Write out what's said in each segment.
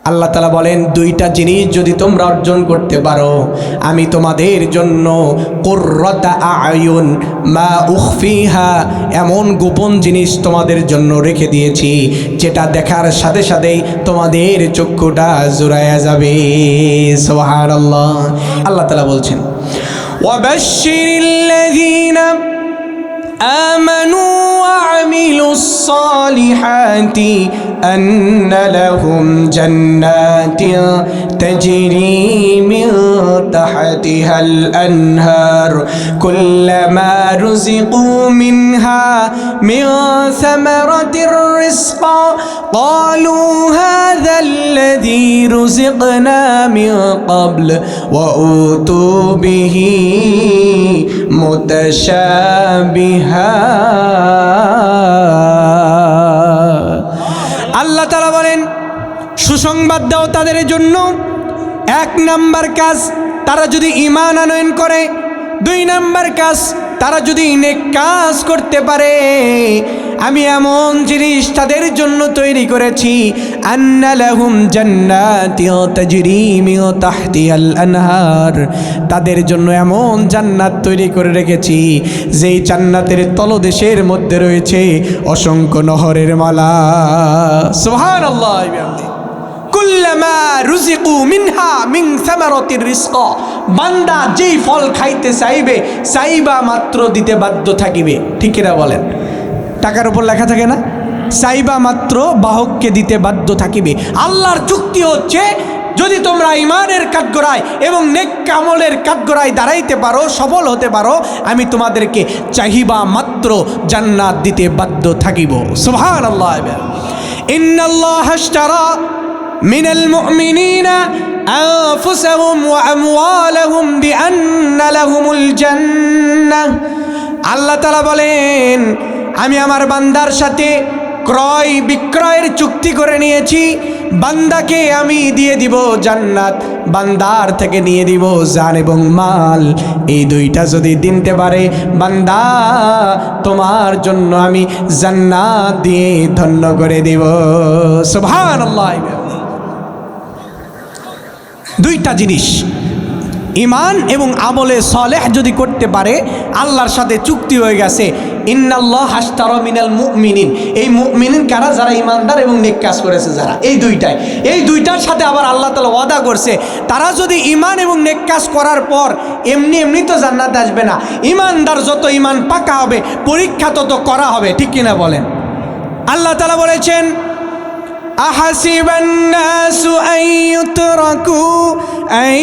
আল্লাহ তাআলা বলেন, দুইটা জিনিস যদি তোমরা অর্জন করতে পারো, আমি তোমাদের জন্য কুররাতা আয়ুন মা উখফিহা, এমন গোপন জিনিস তোমাদের জন্য রেখে দিয়েছি যেটা দেখার সাথে সাথেই তোমাদের চক্ষুটা জুড়ায়া যাবে। সুবহানাল্লাহ। আল্লাহ তাআলা বলছেন, ওয়াবাশশিরিল্লাযীনা آمنوا وعملوا الصالحات أن لهم جنات تجري من تحتها الأنهار كلما رزقوا منها من ثمرة رزقا قالوا هذا الذي رزقنا من قبل وأوتوا به متشابها। আল্লাহ তাআলা বলেন, সুসংবাদ দাও তাদের জন্য। এক নাম্বার কাজ, তারা যদি ঈমান আনয়ন করে। দুই নাম্বার কাজ, তারা যদি নেক কাজ করতে পারে, আমি এমন জিনিস তাদের জন্য তৈরি করেছি, আন্না লাহুম জান্নাতিন তাজরি মিন তাহতিহাল আনহার, তাদের জন্য এমন জান্নাত তৈরি করে রেখেছি যেই জান্নাতের তলদেশের মধ্যে রয়েছে অসংখ্য নহরের মালা। সুবহানাল্লাহ। কুল্লামা রুজিকু মিনহা মিন সামারাতির রিজকা, বান্দা যেই ফল খাইতে চাইবে, চাইবা মাত্র দিতে বাধ্য থাকিবে। ঠিক কিনা বলেন? টাকার উপর লেখা থাকে না, চাইবা মাত্র বাহককে দিতে বাধ্য থাকিবে। আল্লাহর চুক্তি হচ্ছে, যদি তোমরা ঈমানের কাঠগড়ায় এবং নেক আমলের কাঠগড়ায় দাঁড়াইতে পারো, সফল হতে পারো, আমি তোমাদেরকে চাহিবা মাত্র জান্নাত দিতে বাধ্য থাকিব। সুবহানাল্লাহ। ইন্নাল্লাহা আশতারা মিনাল মুমিনিনা আনফুসাহুম ওয়া আমওয়ালাহুম বিআন্না লাহুমুল জান্নাহ। আল্লাহ তাআলা বলেন, আমি আমার বান্দার সাথে ক্রয় বিক্রয়ের চুক্তি করে নিয়েছি। বান্দাকে আমি দিয়ে দিব জান্নাত, বান্দার থেকে নিয়ে দিব জান এবং মাল। এই দুইটা যদি দিতে পারে বান্দা, তোমার জন্য আমি জান্নাত দিয়ে ধন্য করে দিব। সুবহানাল্লাহ। দুইটা জিনিস, ঈমান এবং আমলে সালেহ যদি করতে পারে, আল্লাহর সাথে চুক্তি হয়ে গেছে। ইন্নাল্লাহ আশতারা মিনাল মুমিনিন, এই মুমিনিন কারা? যারা ঈমানদার এবং নেক কাজ করেছে যারা। এই দুইটার সাথে আবার আল্লাহ তাআলা ওয়াদা করছে, তারা যদি ঈমান এবং নেক কাজ করার পর এমনি তো জান্নাত আসবে না। ঈমানদার যত ঈমান পাকা হবে, পরীক্ষা তত করা হবে। ঠিক কিনা বলেন? আল্লাহ তাআলা বলেছেন, আহাসিবান নাসু আন ইউতরাকু আন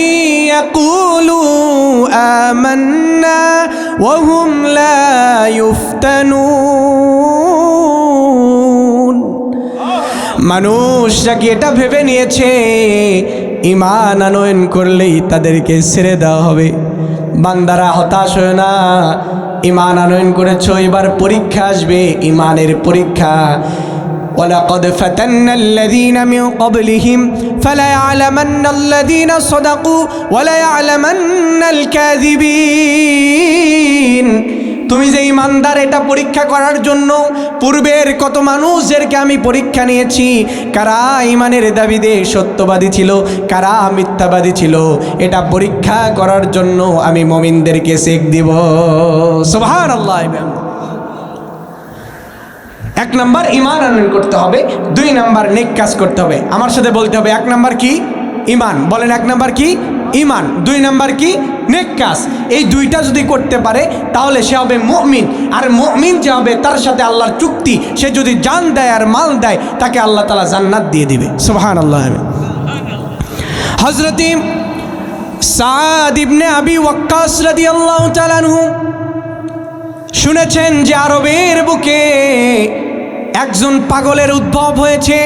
ইয়াকুলু আমান্না ওয়া হুম লা ইফতানুন। মানুষরা কি এটা ভেবে নিয়েছে ঈমান আনয়ন করলেই তাদেরকে ছেড়ে দেওয়া হবে? বান্দারা হতাশ হয় না, ঈমান আনয়ন করেছো, এবার পরীক্ষা আসবে, ঈমানের পরীক্ষা। ولقد فتنا الذين من قبلهم فليعلمن الذين صدقوا وليعلمن الكاذبين। তুমি যে ঈমানদার, এটা পরীক্ষা করার জন্য পূর্বের কত মানুষদেরকে আমি পরীক্ষা নিয়েছি, কারা ঈমানের দাবিতে সত্যবাদী ছিল, কারা মিথ্যাবাদী ছিল, এটা পরীক্ষা করার জন্য আমি মুমিনদেরকে চেক দিব। সুবহানাল্লাহ। এক নাম্বার ঈমান আনয়ন করতে হবে, দুই নাম্বার নেক কাজ করতে হবে। আমার সাথে বলতে হবে, এক নাম্বার কি? ঈমান। বলেন, এক নাম্বার কি? ঈমান। দুই নাম্বার কি? নেক কাজ। এই দুইটা যদি করতে পারে তাহলে সে হবে মুমিন। আর মুমিন যে হবে, তার সাথে আল্লাহর চুক্তি, সে যদি জান দেয় আর মাল দেয়, তাকে আল্লাহ তাআলা জান্নাত দিয়ে দিবে। সুবহানাল্লাহ। হযরত সাদ ইবনে আবি ওয়াক্কাস রাদিয়াল্লাহু তাআলা আনহু শুনেছেন যে আরবের বুকে একজন পাগলের উদ্ভব হয়েছে।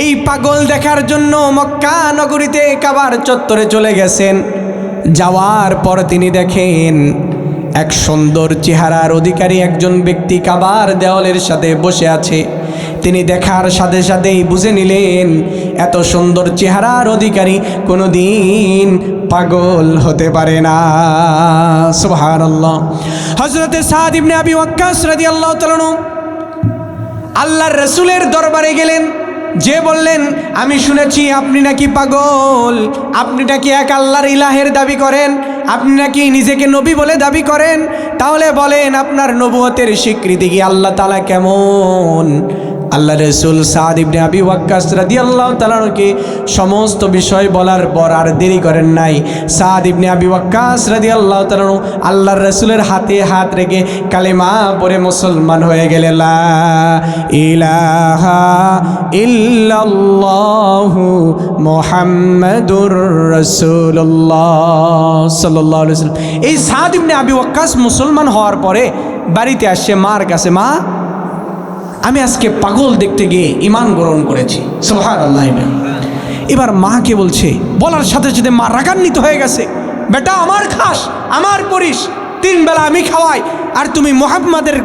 এই পাগল দেখার জন্য মক্কা নগরীতে কাবার চত্বরে চলে গেছেন। যাওয়ার পর তিনি দেখেন এক সুন্দর চেহারার অধিকারী একজন ব্যক্তি কাবার দেওয়ালের সাথে বসে আছে। তিনি দেখার সাথে সাথেই বুঝে নিলেন এত সুন্দর চেহারার অধিকারী কোনোদিন পাগল হতে পারে না। সুবহানাল্লাহ। হযরতে সাদ ইবনে আবি ওয়াক্কাস রাদিয়াল্লাহু তাআলা আল্লাহর রাসূলের দরবারে গেলেন। যে বললেন আমি শুনেছি আপনি নাকি পাগল, আপনি নাকি এক আল্লাহর ইলাহের দাবি করেন, আপনি নাকি নিজেকে নবী বলে দাবি করেন, তাহলে বলেন আপনার নবুয়তের স্বীকৃতি কি আল্লাহ তাআলা কেমন? আল্লাহ রসুল সাদ ইবনে আবি ওয়াক্কাস রাদিয়াল্লাহু তাআলাকে সমস্ত বিষয় বলার পর আর দেরি করেন নাই। সাদ ইবনে আবি ওয়াক্কাস রাদিয়াল্লাহু তাআলা আল্লাহর রসুলের হাতে হাত রেখে কালেমা পড়ে মুসলমান হয়ে গেলেন। লা ইলাহা ইল্লাল্লাহু মুহাম্মাদুর রাসূলুল্লাহ সাল্লাল্লাহু আলাইহি ওয়াসাল্লাম। এই সাদ ইবনে আবি ওয়াক্কাস মুসলমান হওয়ার পরে বাড়িতে আসছে মার কাছে, মা আমি আজকে পাগল দেখতে গিয়ে ঈমান গ্রহণ করেছি, সুবহানাল্লাহ। এবার মাকে বলছে, বলার সাথে সাথে মা রাগান্বিত হয়ে গেছে, বেটা আমার খাস, আমার করিস, 3 বেলা আমি খাওয়াই, আর তুমি মুহাম্মাদের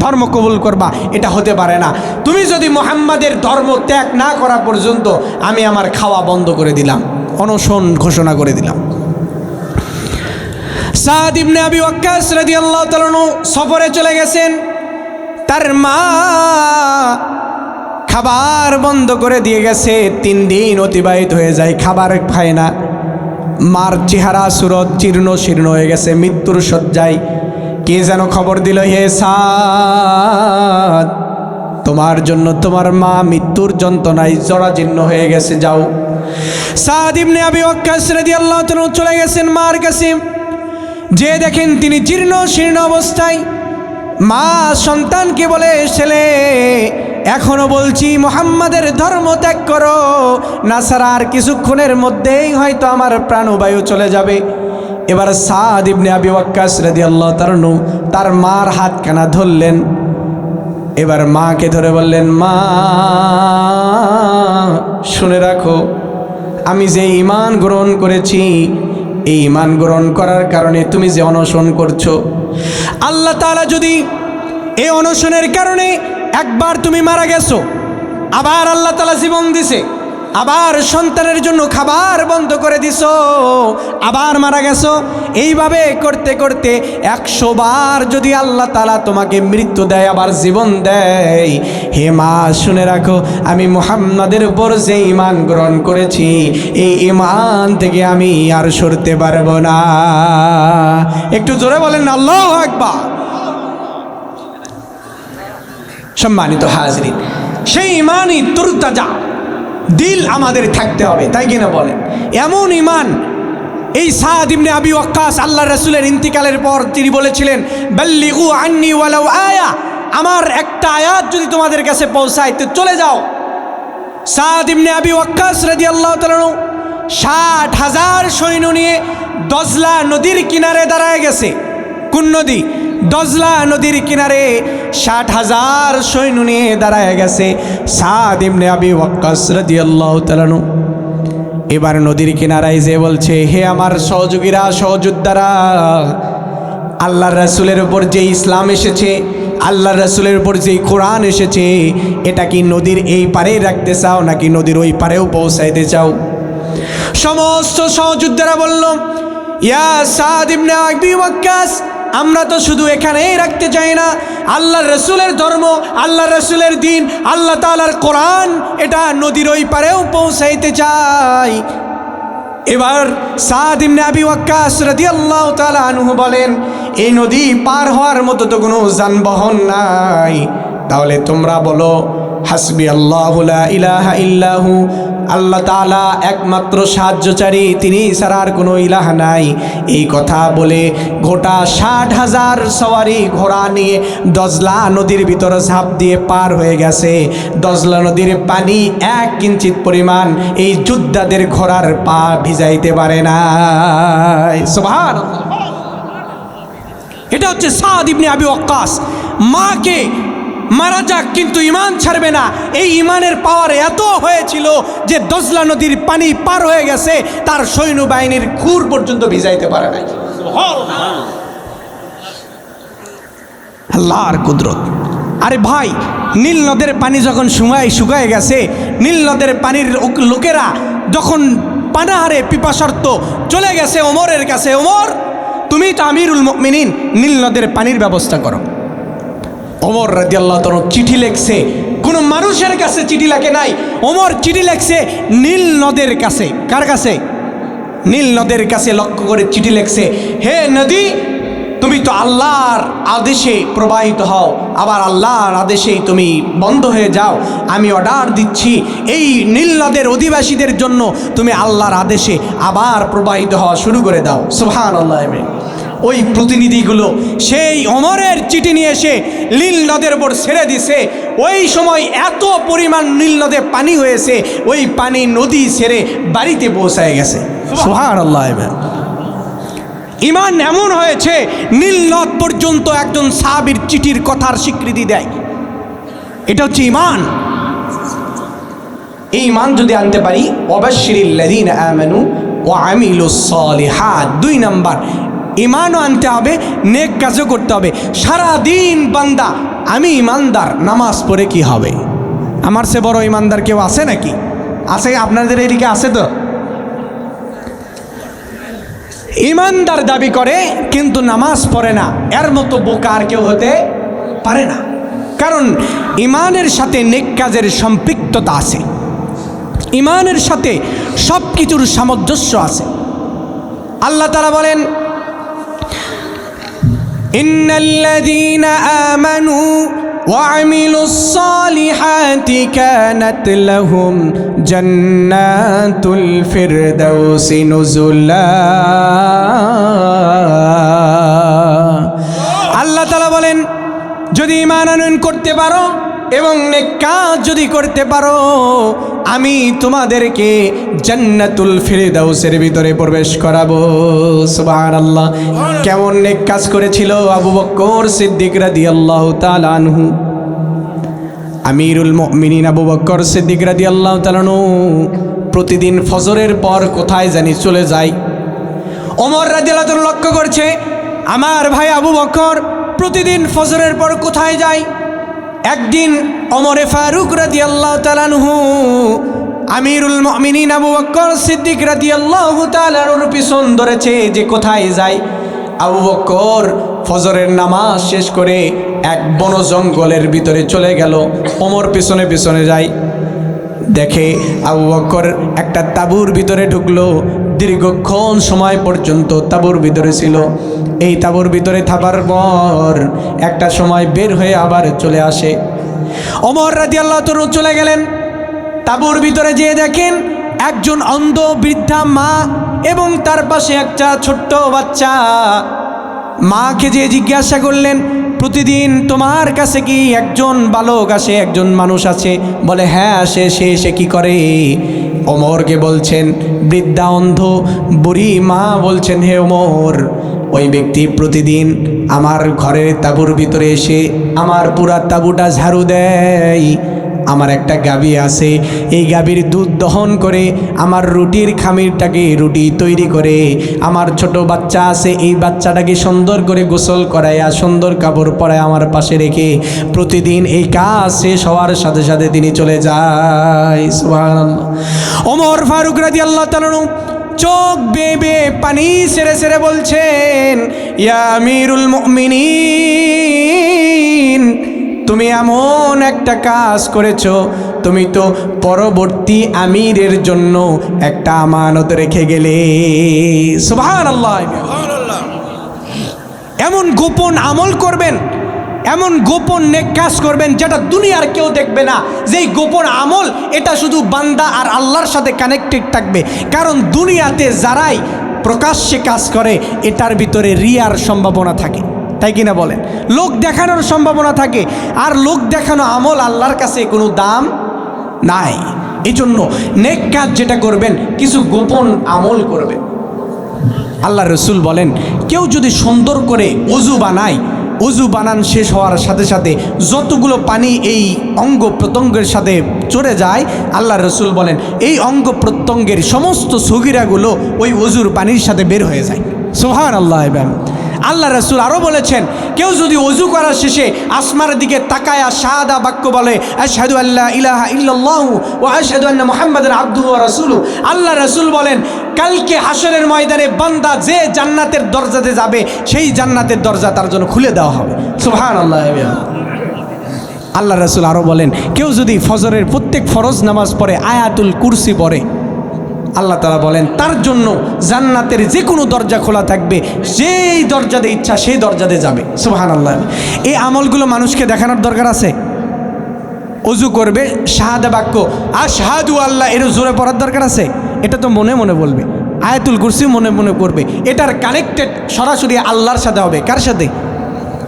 ধর্ম কবুল করবা, এটা হতে পারে না। তুমি যদি মুহাম্মাদের ধর্ম ত্যাগ না করা পর্যন্ত আমি আমার খাওয়া বন্ধ করে দিলাম, অনশন ঘোষণা করে দিলাম। সাদ ইবনে আবি ওয়াক্কাস রাদিয়াল্লাহু তাআলা সফরে চলে গেছেন। তার মা খাবার বন্ধ করে দিয়ে গেছে। 3 দিন অতিবাহিত হয়ে যায়, খাবার খায় না। মার চেহারা সুরত জীর্ণ শীর্ণ হয়ে গেছে, মৃত্যুর শয্যায়। কে যেন খবর দিল, হে সাদ, তোমার জন্য তোমার মা মৃত্যুর যন্ত্রণায় জরাজীর্ণ হয়ে গেছে, যাও। সাদ ইবনে আবি ওয়াক্কাস রাদিয়াল্লাহু তাআলা চলে গেছেন মার কাছে। যে দেখেন তিনি জীর্ণ শীর্ণ অবস্থায়। মা সন্তানকে বলে, ছেলে এখনো বলছি মুহাম্মাদের ধর্ম ত্যাগ করো, না ছাড়া আর কিছুক্ষণের মধ্যেই হয়তো আমার প্রাণবায়ু চলে যাবে। এবার সাদ ইবনে আবি ওয়াক্কাস রাদিয়াল্লাহু তাআলা তার মার হাতখানা ধরলেন। এবার মাকে ধরে বললেন, মা শুনে রাখো, আমি যে ঈমান গ্রহণ করেছি, এই ঈমান গ্রহণ করার কারণে তুমি যে অনশন করছো, আল্লাহ তাআলা যদি এই অনশনের কারণে একবার তুমি মারা গেছো, আবার আল্লাহ তাআলা জীবন দিছে, আবার সন্তানের জন্য খাবার বন্ধ করে দিছো, আবার মারা গেছো, এইভাবে করতে করতে 100 বার যদি আল্লাহ তাআলা তোমাকে মৃত্যু দেয় আবার জীবন দেয়, হে মা শুনে রাখো, আমি মুহাম্মাদের উপর যে ঈমান গ্রহণ করেছি, এই ঈমান থেকে আমি আর সরতে পারবো না। একটু জোরে বলেন আল্লাহু আকবার। সম্মানিত হাজরিন, সেই ঈমানই তুরতাজা দিল আমাদের থাকতে হবে, তাই কিনা বলেন? এমন ঈমান এই সাদ ইবনে আবি ওয়াক্কাস আল্লাহর রাসূলের ইন্তিকালের পর তিনি বলেছিলেন, বাল্লিগু আন্নি ওয়ালাউ আয়া, আমার একটা আয়াত যদি তোমাদের কাছে পৌঁছায় তো চলে যাও। সাদ ইবনে আবি ওয়াক্কাস রাদিয়াল্লাহু তাআলা 60,000 সৈন্য নিয়ে দজলা নদীর কিনারে দাঁড়ায় গেছে। কোন নদী? দজলা নদীর কিনারে 60,000 সৈন্য নিয়ে দাঁড়ায় গেছে সাদ ইবনে আবি ওয়াক্কাস রাদিয়াল্লাহু তাআলা। এবার নদীর কিনারায় যে বলছে, হে আমার সহযোগীরা, সহযোদ্ধারা, আল্লাহর রাসূলের উপর যে ইসলাম এসেছে, আল্লাহর রাসূলের উপর যে কোরআন এসেছে, এটা কি নদীর এই পারে রাখতে চাও নাকি নদীর ওই পারেও পৌঁছাইতে চাও? সমস্ত সহযোদ্ধারা বলল, ইয়া সাদ ইবনে আবি ওয়াক্কাস, আমরা তো শুধু এখানেই রাখতে চাই না, আল্লাহর রাসূলের ধর্ম, আল্লাহর রাসূলের দিন, আল্লাহ তাআলার কোরআন, এটা নদীর ওই পারেও পৌঁছাইতে চাই। এবার সাদ ইবনে আবি ওয়াক্কাস রাদিয়াল্লাহু তাআলা আনহু বলেন, এই নদী পার হওয়ার মতো তো কোনো যানবাহন নাই, তাহলে তোমরা বলো হাসবি আল্লাহু লা ইলাহা ইল্লাহু, আল্লাহ তাআলা একমাত্র সাহায্যকারী, তিনি ছাড়া আর কোনো ইলাহ নাই। এই কথা বলে গোটা 60,000 সওয়ারি ঘোড়া নিয়ে দজলা নদীর ভিতরে ঝাঁপ দিয়ে পার হয়ে গেছে। দজলা নদীর পানি 1 কিঞ্চিত পরিমাণ এই যোদ্ধাদের ঘোড়ার পা ভিজাইতে পারে না। সুবহানাল্লাহ। এটা হচ্ছে সাদ ইবনে আবি ওয়াক্কাস। মাকে মারা যাক কিন্তু ঈমান ছাড়বে না, এই ঈমানের পাওয়ার এত হয়েছিল যে দজলা নদীর পানি পার হয়ে গেছে, তার সৈন্যবাহিনীর খুর পর্যন্ত ভিজাইতে পারে নাই। আল্লাহর কুদরত। আরে ভাই, নীল নদের পানি যখন শুকায় গেছে, নীল নদের পানির লোকেরা যখন পানাহারে পিপাসার্ত চলে গেছে ওমরের কাছে, ওমর তুমি তো আমিরুল মুমিনিন, নীল নদের পানির ব্যবস্থা করো। ওমর রাদিয়াল্লাহু তাআলা চিঠি লিখছে কোনো মানুষের কাছে চিঠি লেখে নাই, ওমর চিঠি লেখছে নীল নদের কাছে। কার কাছে? নীল নদের কাছে লক্ষ্য করে চিঠি লেখছে, হে নদী, তুমি তো আল্লাহর আদেশে প্রবাহিত হও, আবার আল্লাহর আদেশেই তুমি বন্ধ হয়ে যাও। আমি অর্ডার দিচ্ছি এই নীল নদের অধিবাসীদের জন্য তুমি আল্লাহর আদেশে আবার প্রবাহিত হওয়া শুরু করে দাও। সুবহানাল্লাহ। ওই প্রতিনিধিগুলো সেই ওমরের চিঠি নিয়ে এসে নীল নদের উপর ছেড়ে দিছে। ওই সময় এত পরিমাণ নীল নদে পানি হয়েছে, ওই পানি নদী ছেড়ে বাড়িতে পৌঁছায় গেছে। সুবহানাল্লাহ। ইমান এমন হয়েছে নীল নদ পর্যন্ত একজন সাহাবীর চিঠির কথার স্বীকৃতি দেয়। এটা হচ্ছে ইমান। এই ইমান যদি আনতে পারি, ওয়াবাশশিরিল্লাযীনা আমানু ওয়া আমিলুস সালিহাত, 2 নাম্বার ইমানও আনতে হবে, নেক কাজও করতে হবে। সারা দিন বান্দা আমি ইমানদার, নামাজ পড়ে কি হবে? আমার সে বড় ইমানদার কেউ আছে নাকি? আছে? আপনাদের এদিকে আছে তো? ইমানদার দাবি করে কিন্তু নামাজ পড়ে না, এর মতো বোকা আর কেউ হতে পারে না। কারণ ইমানের সাথে নেক কাজের সম্পৃক্ততা আছে, ইমানের সাথে সব কিছুর সামঞ্জস্য আছে। আল্লাহ তাআলা বলেন, ইন্নাল্লাযীনা আমানু ওয়া আমিলুস সালিহাতি কানাত লাহুম জান্নাতুল ফিরদাউসি নুজুলা। আল্লাহ তাআলা বলেন, যদি ঈমান আনয়ন করতে পারো এবং নেক কাজ যদি করতে পারো, আমি তোমাদেরকে জান্নাতুল ফিরদাউসের ভিতরে প্রবেশ করাবো। সুবহানাল্লাহ। কেমন নেক কাজ করেছিল আবু বকর সিদ্দিক রাদিয়াল্লাহু তাআলা আনহু। আমিরুল মুমিনিন আবু বকর সিদ্দিক রাদিয়াল্লাহু তাআলা আনহু প্রতিদিন ফজরের পর কোথায় জানি চলে যায়। ওমর রাদিয়াল্লাহু তাআলা লক্ষ্য করছে, আমার ভাই আবু বকর প্রতিদিন ফজরের পর কোথায় যায়। একদিন ওমরে ফারুক রাদিয়াল্লাহু তাআলা আনহু আমিরুল মুমিনিন আবু বকর সিদ্দিক রাদিয়াল্লাহু তাআলা আনহুর পিছন ধরেছে যে কোথায় যায়। আবু বকর ফজরের নামাজ শেষ করে এক বন জঙ্গলের ভিতরে চলে গেল, ওমর পিছনে পিছনে যায়। দেখে আবু বকর একটা তাঁবুর ভিতরে ঢুকলো, দীর্ঘক্ষণ সময় পর্যন্ত তাঁবুর ভিতরে ছিল। এই তাঁবুর ভিতরে থাকার পর একটা সময় বের হয়ে আবার চলে আসে। ওমর রাদিয়াল্লাহু তাআলা চলে গেলেন, তাঁবুর ভিতরে যেয়ে দেখেন একজন অন্ধ বৃদ্ধা মা এবং তার পাশে একটা ছোট্ট বাচ্চা। মাকে যে জিজ্ঞাসা করলেন, প্রতিদিন তোমার কাছে কি একজন বালক আসে, একজন মানুষ আছে? বলে হ্যাঁ আসে। সে কি করে? ওমরকে বলছেন, বৃদ্ধা অন্ধ বুড়ি মা বলছেন, হে ওমর, ওই ব্যক্তি প্রতিদিন আমার ঘরের তাঁবুর ভিতরে এসে আমার পুরা তাঁবুটা ঝাড়ু দেয়। আমার একটা গাভী আছে, এই গাভীর দুধ দহন করে আমার রুটির খামিরটাকে রুটি তৈরি করে। আমার ছোট বাচ্চা আছে, এই বাচ্চাটাকে সুন্দর করে গোসল করাইয়া সুন্দর কাপড় পরায় আমার পাশে রেখে প্রতিদিন এই কাজ শেষ হওয়ার সাথে সাথে তিনি চলে যায়। সুবহানাল্লাহ। ওমর ফারুক রাদিয়াল্লাহু তাআলা চোখ বেয়ে পানি ছেড়ে ছেড়ে বলছেন, ইয়া আমিরুল মুমিনিন, তুমি এমন একটা কাজ করেছো, তুমি তো পরবর্তী আমিরের জন্য একটা আমানত রেখে গেলে। সুবহানাল্লাহ। এমন গোপন আমল করবেন, এমন গোপন নেক কাজ করবেন যেটা দুনিয়ার কেউ দেখবে না। যেই গোপন আমল এটা শুধু বান্দা আর আল্লাহর সাথে কানেক্টেড থাকবে। কারণ দুনিয়াতে যারাই প্রকাশ্যে কাজ করে এটার ভিতরে রিয়ার সম্ভাবনা থাকে, তাই কিনা বলেন? লোক দেখানোর সম্ভাবনা থাকে, আর লোক দেখানো আমল আল্লাহর কাছে কোনো দাম নাই। এই জন্য নেক কাজ যেটা করবেন কিছু গোপন আমল করবেন। আল্লাহ রসুল বলেন, কেউ যদি সুন্দর করে ওযু বানায়, ওযু বানান শেষ হওয়ার সাথে সাথে যতগুলো পানি এই অঙ্গ প্রত্যঙ্গের সাথে চড়ে যায়, আল্লাহ রসুল বলেন এই অঙ্গ প্রত্যঙ্গের সমস্ত সগীরাগুলো ওই ওযুর পানির সাথে বের হয়ে যায়। সুবহানাল্লাহ। আল্লাহ রসুল আরও বলেছেন, কেউ যদি ওযু করার শেষে আসমার দিকে তাকায়া শাহাদা বাক্য বলে, আশহাদু আল্লা ইলাহা ইল্লাল্লাহু ওয়া আশহাদু আন্না মুহাম্মাদান আবদুহু ওয়া রাসূলুহু, আল্লাহ রসুল বলেন কালকে হাসরের ময়দানে বান্দা যে জান্নাতের দরজাতে যাবে সেই জান্নাতের দরজা তার জন্য খুলে দেওয়া হবে। সুবহানাল্লাহ। আল্লাহ রাসূল আরও বলেন, কেউ যদি ফজরের প্রত্যেক ফরজ নামাজ পড়ে আয়াতুল কুরসি পড়ে, আল্লাহ তাআলা বলেন তার জন্য জান্নাতের যে কোনো দরজা খোলা থাকবে, যেই দরজাতে ইচ্ছা সেই দরজাতে যাবে। সুবহানাল্লাহ। এই আমলগুলো মানুষকে দেখানোর দরকার আছে? অজু করবে, শাহাদা বাক্য আশহাদু আল্লাহ এর জোরে পড়ার দরকার আছে? এটা তো মনে মনে বলবে। আয়াতুল কুরসি মনে মনে করবে। এটার কানেক্টেড সরাসরি আল্লাহর সাথে হবে। কার সাথে?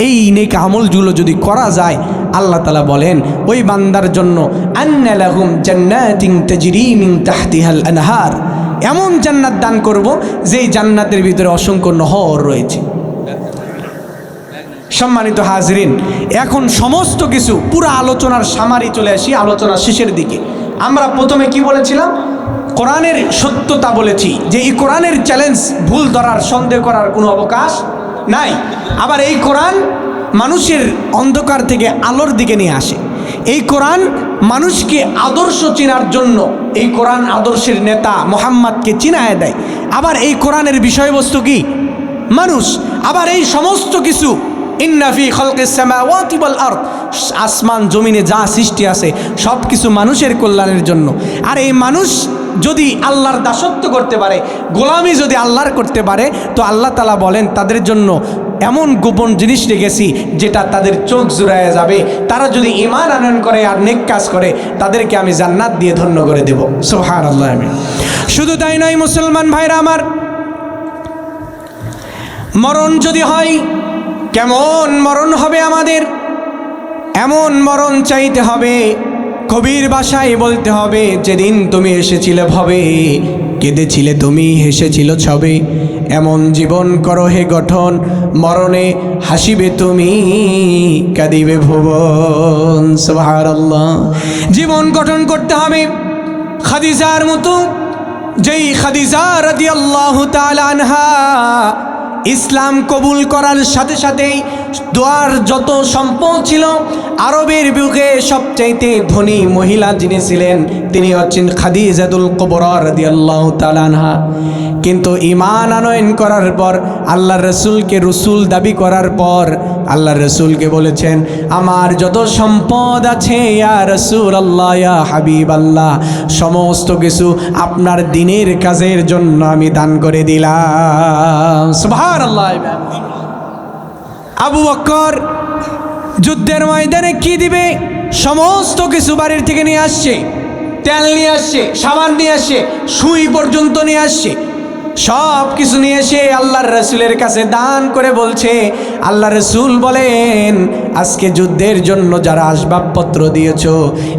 এই নেক আমলগুলো যদি করা যায়, আল্লাহ তাআলা বলেন ওই বান্দার জন্য আন্না লাহুম জান্নাতিন তাজরি মিন তাহতিহাল আনহার, এমন জান্নাত দান করব যেই জান্নাতের ভিতরে অসংখ্য নহর রয়েছে। সম্মানিত হাজরিন, এখন সমস্ত কিছু পুরো আলোচনার সামারি চলে আসি আলোচনার শেষের দিকে। আমরা প্রথমে কি বলেছিলাম? কোরআনের সত্যতা বলেছি, যে এই কোরআনের চ্যালেঞ্জ ভুল ধরার সন্দেহ করার কোনো অবকাশ নাই। আবার এই কোরআন মানুষের অন্ধকার থেকে আলোর দিকে নিয়ে আসে। এই কোরআন মানুষকে আদর্শ চেনার জন্য এই কোরআন আদর্শের নেতা মুহাম্মদকে চিনায় দেয়। আবার এই কোরআনের বিষয়বস্তু কি? মানুষ। আবার এই সমস্ত কিছু ইন্না ফি খালকিস সামাওয়াতি ওয়াল আরদ, আসমান জমিনে যা সৃষ্টি আছে সব কিছু মানুষের কল্যাণের জন্য। আর এই মানুষ যদি আল্লাহর দাসত্ব করতে পারে, গোলামি যদি আল্লাহর করতে পারে, তো আল্লাহ তাআলা বলেন তাদের জন্য এমন গোপন জিনিস রেখেছি যেটা তাদের চোখ জুড়ায় যাবে। তারা যদি ঈমান আনয়ন করে আর নেক কাজ করে, তাদেরকে আমি জান্নাত দিয়ে ধন্য করে দেব। সুবহানাল্লাহ। আমিন। শুধু তাই নয় মুসলমান ভাইরা আমার, মরণ যদি হয়, কেমন মরণ হবে আমাদের? এমন মরণ চাইতে হবে, কবির ভাষায় বলতে হবে, যেদিন তুমি এসেছিলে ভবে, কেঁদেছিলে তুমি, হেসেছিল ছবে, এমন জীবন করো হে গঠন, মরণে হাসিবে তুমি, কাঁদিবে ভুবন। সুবহানাল্লাহ। জীবন গঠন করতে হবে খাদিজার মতো, যেই খাদিজা রাদিয়াল্লাহু তাআলা আনহা ইসলাম কবুল করার সাথে সাথেই দোয়ার যত সম্পদ ছিল, আরবের বুকে সবচাইতে ধনী মহিলা যিনি ছিলেন তিনি হচ্ছেন খাদিজাতুল কুবরা রাদিয়াল্লাহু তাআলা আনহা। কিন্তু ঈমান আনয়ন করার পর, আল্লাহর রাসূলকে রাসূল দাবি করার পর, আল্লাহর রাসূলকে বলেছেন আমার যত সম্পদ আছে ইয়া রাসূলুল্লাহ, ইয়া হাবিবাল্লাহ, সমস্ত কিছু আপনার দ্বীনের কাজের জন্য আমি দান করে দিলাম। সুবহানাল্লাহ। আবু বকর যুদ্ধের ময়দানে কি দিবে? সমস্ত কিছু বাড়ির থেকে নিয়ে আসছে, তেল নিয়ে আসছে, সাবান নিয়ে আসছে, সুই পর্যন্ত নিয়ে আসছে, সব কিছু নিয়ে এসে আল্লাহর রাসূলের কাছে দান করে বলছে। আল্লাহ রাসূল বলেন আজকে যুদ্ধের জন্য যারা আসবাবপত্র দিয়েছো,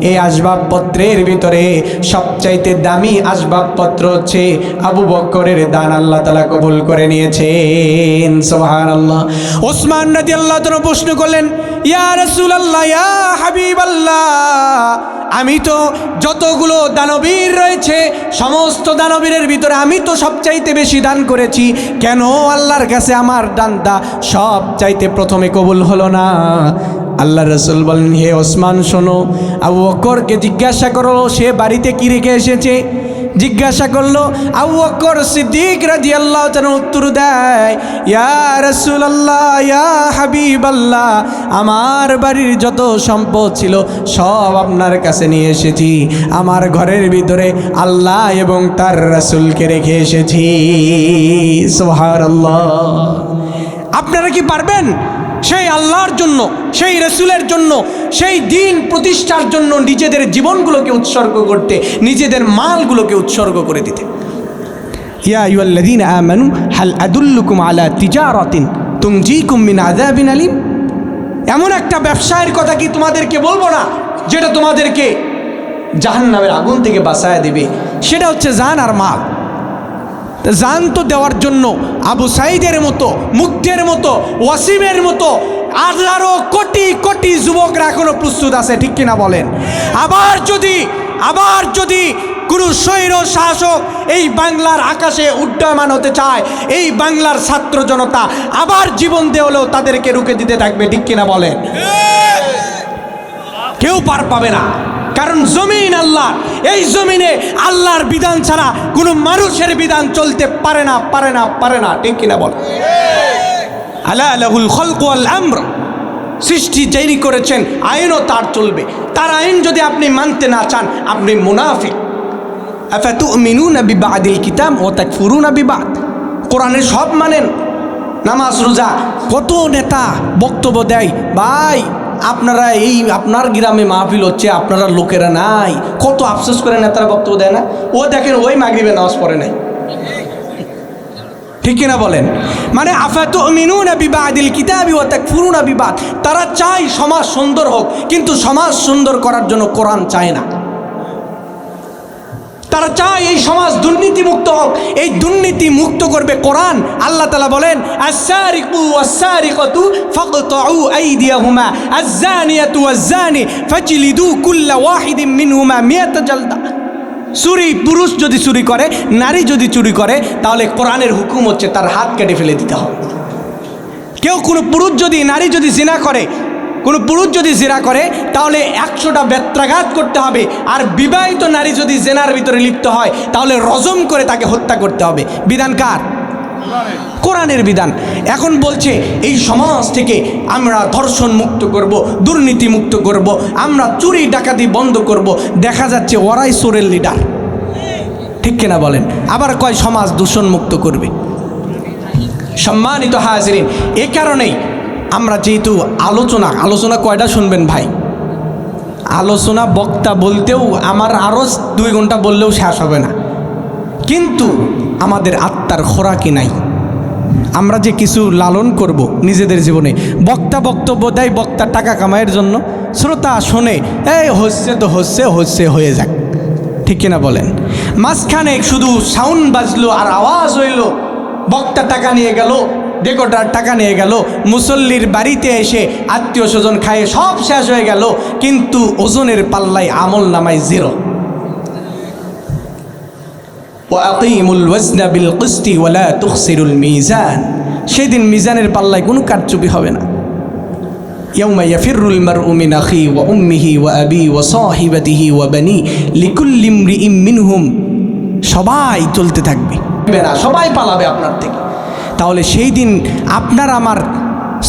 এই আসবাবপত্রের ভিতরে সবচাইতে দামি আসবাবপত্র হচ্ছে আবু বকরের দান, আল্লাহ তাআলা কবুল করে নিয়েছেন। সুবহানাল্লাহ। ওসমান রাদিয়াল্লাহু তাআলা প্রশ্ন করলেন, ইয়া রাসূলুল্লাহ, ইয়া হাবিবাল্লাহ, আমি তো যতগুলো দানবীর রয়েছে সমস্ত দানবীরের ভিতরে আমি তো সবচাইতে বেশি দান করেছি, কেন আল্লাহর কাছে আমার দানটা সব চাইতে প্রথমে কবুল হলো না? আল্লাহ রাসূল বলেন, হে ওসমান শোনো, আবু বকরকে জিজ্ঞাসা করো সে বাড়িতে কি রেখে এসেছে। জিজ্ঞাসা করলো, আবু বকর সিদ্দিক রাদিয়াল্লাহু তাআলা উত্তর দেয়, ইয়া রাসূলুল্লাহ, ইয়া হাবিবাল্লাহ, আমার বাড়ির যত সম্পদ ছিল সব আপনার কাছে নিয়ে এসেছি, আমার ঘরের ভিতরে আল্লাহ এবং তার রাসূলকে রেখে এসেছি। সুবহানাল্লাহ। আপনারা কি পারবেন সেই আল্লাহর জন্য, সেই রাসূলের জন্য, সেই দ্বীন প্রতিষ্ঠার জন্য নিজেদের জীবনগুলোকে উৎসর্গ করতে, নিজেদের মালগুলোকে উৎসর্গ করে দিতে? ইয়া আইয়ুহাল্লাযীনা আমানু হাল আদুল্লুকুম আলা তিজারাতিন তুনজিকুম মিন আযাবিন আলীম, এমন একটা ব্যবসায়ের কথা কি তোমাদেরকে বলবো না যেটা তোমাদেরকে জাহান্নামের আগুন থেকে বাঁচায় দেবে? সেটা হচ্ছে জান আর মাল। জান তো দেওয়ার জন্য আবু সাইদের মতো, মুগ্ধের মতো, ওয়াসিমের মতো হাজারো কোটি কোটি যুবকরা এখনো প্রস্তুত আছে, ঠিক কিনা বলেন? আবার যদি কোনো স্বৈর শাসক এই বাংলার আকাশে উড্ডয়মান হতে চায়, এই বাংলার ছাত্র জনতা আবার জীবন দেওয়ালেও তাদেরকে রুখে দিতে থাকবে, ঠিক কিনা বলেন? কেউ পার পাবে না, কারণ জমিন আল্লাহ, এই জমিনে আল্লাহর বিধান ছাড়া কোনো মানুষের বিধান চলতে পারে না, পারে না, পারে না, ঠিক কিনা বল? আলা লাহুল খালকু ওয়াল আমর, সৃষ্টি যেই করেছেন আইনও তার চলবে। তার আইন যদি আপনি মানতে না চান, আপনি মুনাফিক। আফাতুমিনুনা বিবাদিল কিতাব ওয়া তাকফুরুনা বিবাদ। কোরআনের সব মানেন, নামাজ রোজা। কত নেতা বক্তব্য দেয়, ভাই আপনারা এই আপনার গ্রামে মাহফিল হচ্ছে, আপনারা লোকেরা নাই। কত আফসোস করে নেতারা বক্তব্য দেয় না? ও দেখেন ওই মাগরিবে নামাজ পড়ে নাই, ঠিক কিনা বলেন? মানে আফাতুমিনুনা বিবাদিল কিতাবি ওয়া তাকফুরুনা বিবাদ। তারা চায় সমাজ সুন্দর হোক, কিন্তু সমাজ সুন্দর করার জন্য কোরআন চায় না। তারা চায় এই সমাজ দুর্নীতি মুক্ত হোক, এই দুর্নীতি মুক্ত করবে কোরআন। আল্লাহ তাআলা বলেন, আস-সারিকু ওয়াস-সারিকাতু ফাকতাউ আইদিয়াহুমা আজ-জানিয়াতু ওয়াজ-জানি ফাজলিদু কুল্লা ওয়াহিদিন মিনহুমা মিয়াতা জালদা। চুরি, পুরুষ যদি চুরি করে, নারী যদি চুরি করে, তাহলে কোরআনের হুকুম হচ্ছে তার হাত কেটে ফেলে দিতে হবে। কোনো পুরুষ যদি, নারী যদি জিনা করে, কোনো পুরুষ যদি জিনা করে, তাহলে 100টা বেত্রাঘাত করতে হবে। আর বিবাহিত নারী যদি জেনার ভিতরে লিপ্ত হয়, তাহলে রজম করে তাকে হত্যা করতে হবে। বিধান কার? কোরআনের বিধান। এখন বলছে এই সমাজ থেকে আমরা ধর্ষণ মুক্ত করব, দুর্নীতি মুক্ত করব, আমরা চুরি ডাকাতি বন্ধ করব। দেখা যাচ্ছে ওরাই চোরের লিডার, ঠিক কিনা বলেন? আবার কয় সমাজ দূষণ মুক্ত করবে। সম্মানিত হাজিরিন, এ কারণেই আমরা যেহেতু আলোচনা কয়টা শুনবেন ভাই? আলোচনা বক্তা বলতেও আমার আরও 2 ঘন্টা বললেও শেষ হবে না, কিন্তু আমাদের আত্মার খোরাকি নাই। আমরা যে কিছু লালন করব নিজেদের জীবনে। বক্তা বক্তব্য দেয়, বক্তা টাকা কামাইয়ের জন্য, শ্রোতা শোনে, এই হচ্ছে তো হচ্ছে হয়ে যাক, ঠিক কিনা বলেন? মাঝখানে শুধু সাউন্ড বাজলো আর আওয়াজ হইল, বক্তা টাকা নিয়ে গেল, ডেকোটার টাকা নিয়ে গেল, মুসল্লির বাড়িতে এসে আত্মীয় স্বজন খায়ে সব শেষ হয়ে গেল, কিন্তু ওজনের পাল্লায় আমল নামায় 0। ওয়াকিমুল ওয়াজনা বিল কিসতি ওয়ালা তুখসিরুল মিজান। সেদিন মিজানের পাল্লায় কোনো কারচুপি হবে না। ইয়াউমা ইয়াফিরুল মারউ মিন আখি ওয়া উম্মিহি ওয়া আবি ওয়া সাহিবাতিহি ওয়া বানি লিকুল্লি ইমরিইম মিনহুম। সবাই চলতে থাকবে, সবাই পালাবে আপনার থেকে। তাহলে সেই দিন আপনার আমার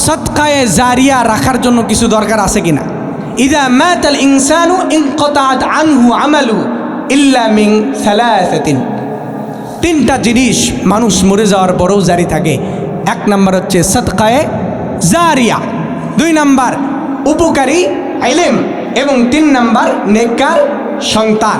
সদকায়ে জারিয়া রাখার জন্য কিছু দরকার আছে কিনা? ইযা মাতাল ইনসানু ইনকাতাআত আনহু আমালু ইল্লা মিন সালাসাতিন। 3টা জিনিস মানুষ মরে যাওয়ার পরেও জারি থাকে। 1 নাম্বার হচ্ছে সদকায়ে জারিয়া, 2 নাম্বার উপকারী ইলম, এবং 3 নাম্বার নেককার সন্তান।